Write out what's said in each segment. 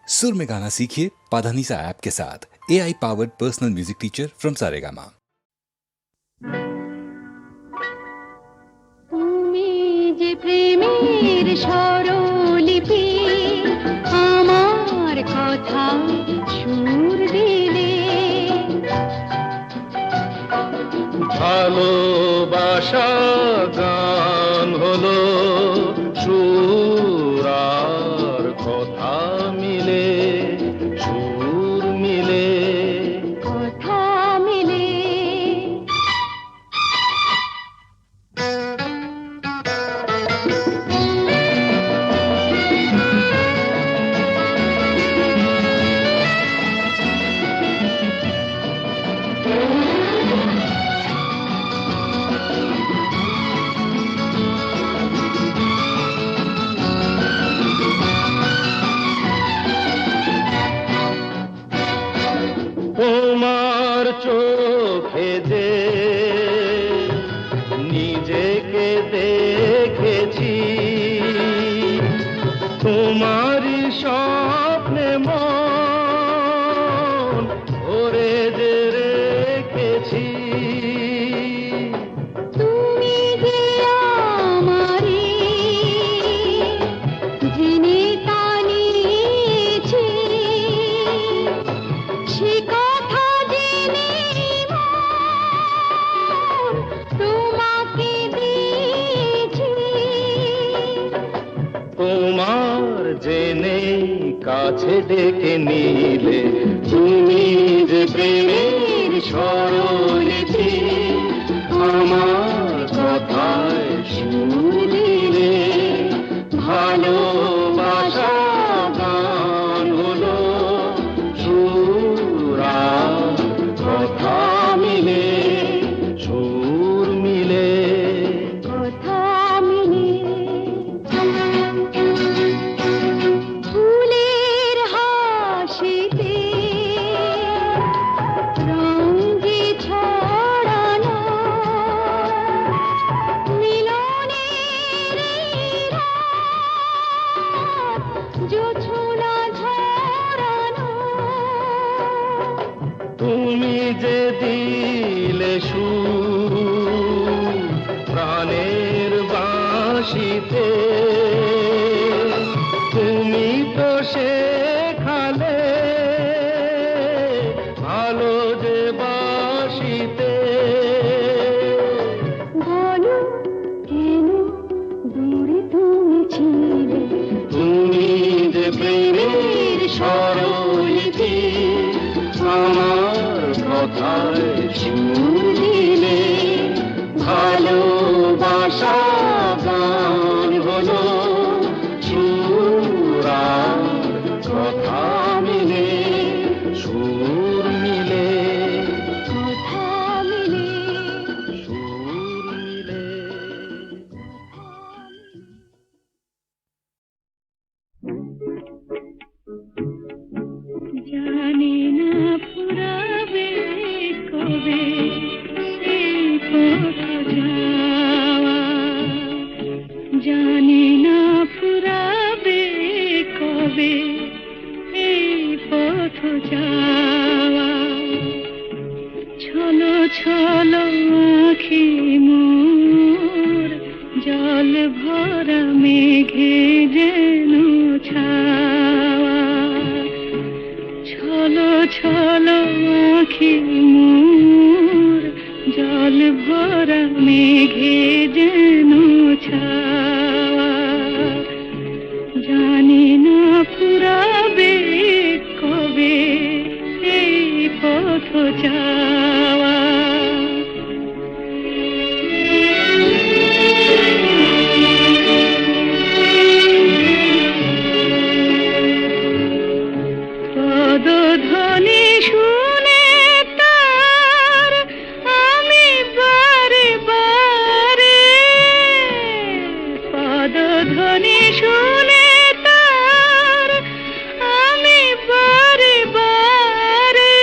सुर में गाना सीखिए पाधानीसा ऐप के साथ। AI powered personal music teacher from Saregama. তুমি যে প্রেমের স্বরলিপি আমার কথা সুর দিলে, ভালোবাসা গান হলো সুর আর কথা মিলে, সুর মিলে, কথা মিলে। তোমার চোখে যে নিজেকে দেখেছি, তোমারই স্বপ্নে মন ভরে যে রেখেছি। তুমি যে আমারে জেনে টানিয়েছি, সে কথা জেনে মন তোমাকে দিয়েছি। তোমার জেনে কাছে ডেকে নিলে, তুমি যে প্রেমের স্বরলিপি আমার কথায় সুর দিলে। ভালোবাসা গান হলো সুর আর কথা মিলে, সুর মিলে, কথা মিলে। ফুলের হাসিতে রঙ যে ছড়ানো, মিলনের এই রাত জোছনা ঝরানো। তুমি যে দিলে সুর প্রাণের বাঁশিতে, তুমি তো শেখালে ভালো যে বাঁশিতে। বলো কেন দূরে তুমি ছিলে, তুমি যে প্রেমের স্বরলিপি আমার কথায় সুর দিলে। ভালোবাসা গান হলো সুর আর কথা মিলে, সুর মিলে, কথা মিলে। সুর মিলে। জানি না ফুরাবে কবে সেই পথ যাওয়া, জানি না ফুরাবে কবে এই পথ যাওয়া। ছলো ছলো আঁখি মোর জল ভরা মেঘে যেন ছাওয়া। ছলো ছলো আঁখি মোর জল ভরা মেঘে যেন ছাওয়া। জানি না ফুরাবে কবে এই পথ যাওয়া। পদধ্বনি শুনে তার আমি বারে বারে, পদধ্বনি শুনে তার আমি বারে বারে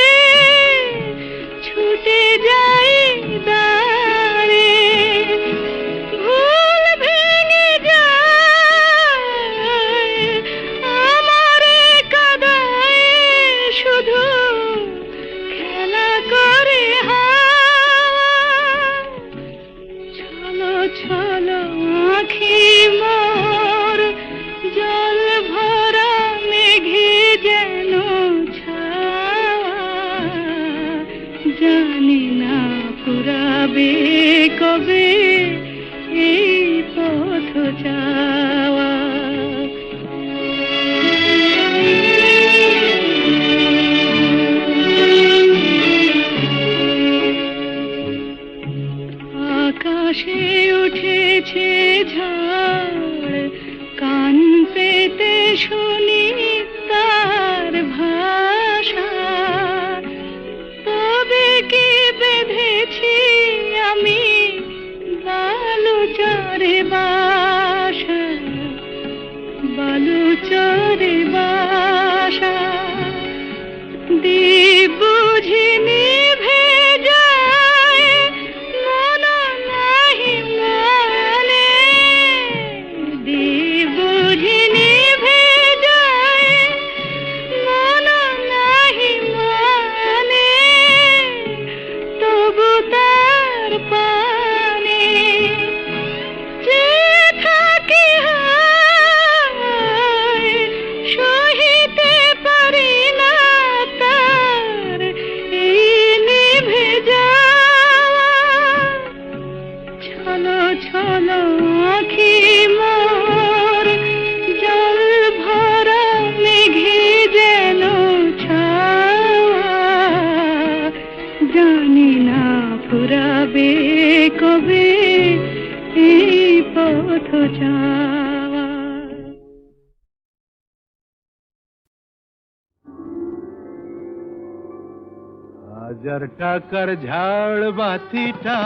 হাজার টাকার ঝাড় বাতিটা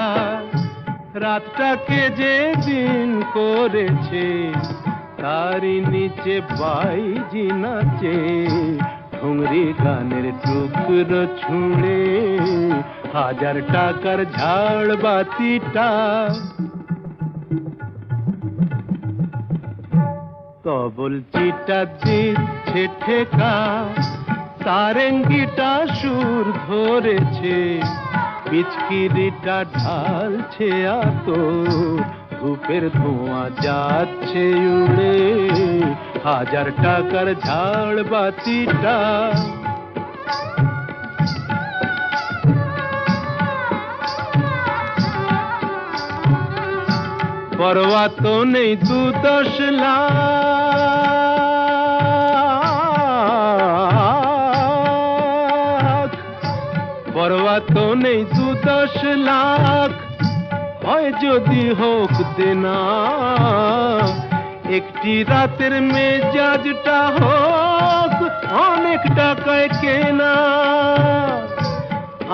রাতটাকে যে দিন করেছে, তারই নিচে বাইজি নাচে ঠুংরি গানের টুকরো ছুঁড়ে। হাজার টাকার ঝাড় বাতিটা তবল চিটা দিচ্ছে ঠেকা, সারেঙ্গিটা সুর ধরেছে, পিচকিরিটা ঢালছে আতো, ধূপের ধোঁয়া যাচ্ছে উড়ে। হাজার টাকার ঝাড় বাতিটা পরোয়া তো নেই 2-10 লাখ, পরোয়া তো নেই 2-10 লাখ, হয় যদি হোক দেনা, একটি রাতের মেজাজটা হোক অনেক টাকায় কেনা।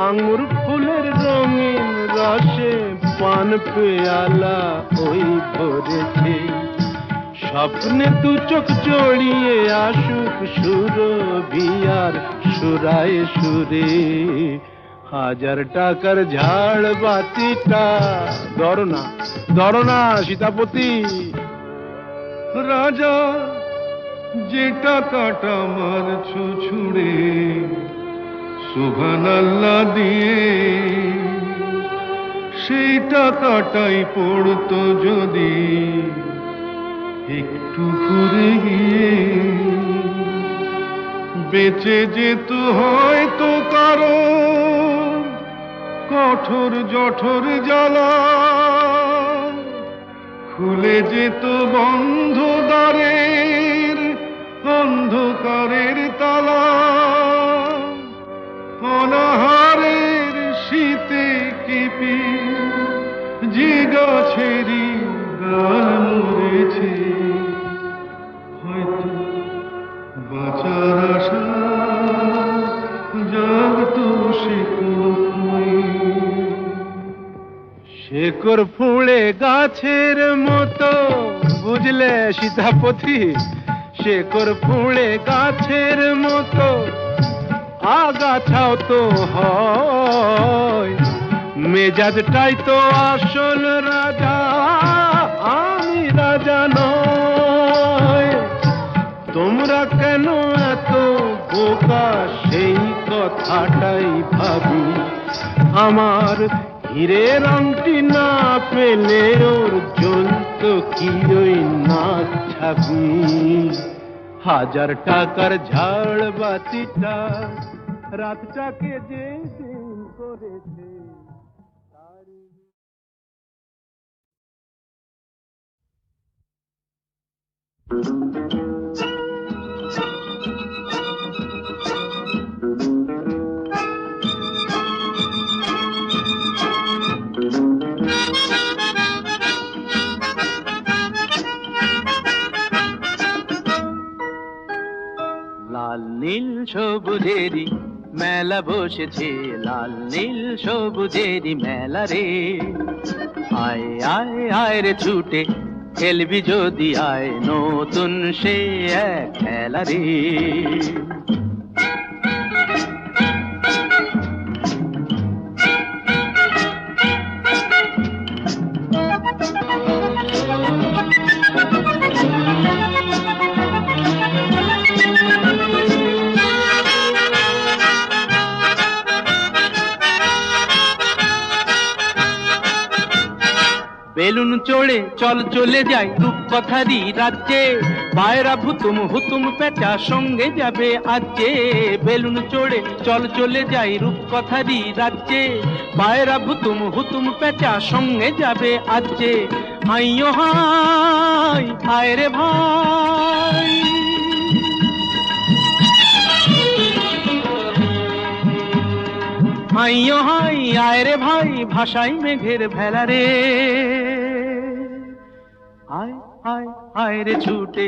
আঙুর ফুলের রঙিন রসে পান পেয়ালা ওই ভরেছে, স্বপ্নে 2 চোখ জড়িয়ে আসুক সুরভিয়ার সুরায় সুরে। হাজার টাকার ঝাড় বাতিটা ধরনা সীতাপতি। রাজা যে টাকাটা মারছো ছুড়ে সুবহানাল্লাহ দিয়ে, সেই টাকাটাই পড়তো যদি একটু ঘুরে গিয়ে, বেঁচে যেত হয়তো কারো কঠোর জঠর জ্বালা, খুলে যেত বন্ধ দ্বারের অন্ধকারের তালা। অনাহারের শীতে কেঁপে যে গাছেরই গান মরেছে, হয়তো বাঁচার আশা জাগতো শেকড় ফুঁড়ে গাছের মতো, বুঝলে সীতাপতি? শেকড় ফুঁড়ে গাছের মতো আগাছাও তো হয়, মেজাজটাই তো আসল রাজা, আমি রাজা নয়। তোমরা কেন এত বোকা সেই কথাটাই ভাবি, আমার হীরের আংটি না পেলে ওর জ্বলত কি ওই নাক ছাবি। হাজার টাকার ঝাড় বাতিটা রাতটাকে যে দিন করেছে, লাল নীল সবুজেরই মেলা বসেছে, লাল নীল সবুজেরই মেলা রে। আয় আয় আয় রে ছুটে খেলবি যদি আয়, নতুন সে এক খেলা রে। বেলুন চড়ে চল চলে যাই রূপকথারই রাজ্যে, পায়রা ভুতুম হুতুম পেঁচা সঙ্গে যাবে আজকে। বেলুন চড়ে চল চলে যাই রূপকথারই রাজ্যে, পায়রা ভুতুম হুতুম পেঁচা সঙ্গে যাবে আজকে। হাইও হাই হায় রে ভাই, হাইও হাই আয় রে ভাই, ভাষাই মেঘের ভেলা রে। আয় আয় আয় রে ছুটে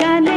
গানে